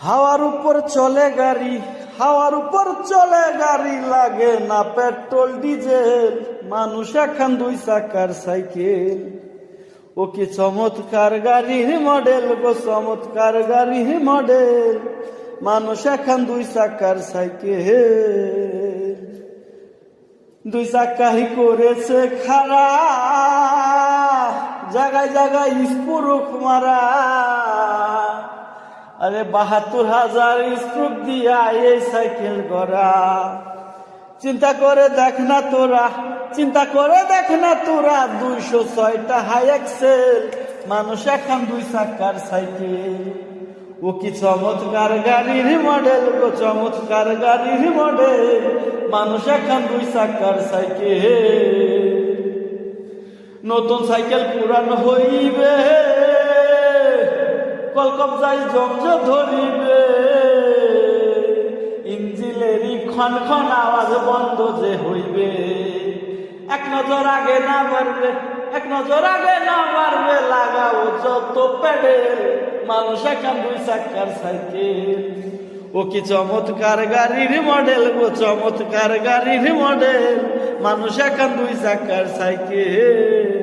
হাওয়ার উপর চলে গাড়ি, হাওয়ার উপর চলে গাড়ি, লাগে না পেট্রোল ডিজেল, মানুষ এখন দুই চাকার সাইকেল। ও কি চমৎকার গাড়ির মডেল গো, চমৎকার গাড়ির মডেল, মানুষ এখন দুই চাকার সাইকেল। দুই চাকাই করেছে খাড়া, জায়গায় জায়গায় স্পুরুক মারা। আরে ৭২,০০০ স্ট্রোক দিয়া এই সাইকেল গড়া। চিন্তা করে দেখ না তোরা, চিন্তা করে দেখ না তোরা, ২০৬টা হাই এক্সেল, মানুষ এখন দুই চাকার সাইকেল। ও কি চমৎকার গাড়ির মডেল গো, চমৎকার গাড়ির মডেল, মানুষ এখন দুই চাকার সাইকেল। নতুন সাইকেল পুরানো হইবে, কলকবজায় জমজ ধরিবে, ইঞ্জিলেরই খন খন আওয়াজ বন্ধ যে হইবে। এক নজর আগে না বাড়বে, এক নজর আগে না বাড়বে, লাগাও যত পেডেল, মানুষ এখন দুই চাকার সাইকেল। ও কি চমৎকার গাড়ির মডেল গো, চমৎকার গাড়ির মডেল, মানুষ এখন দুই চাকার সাইকেল।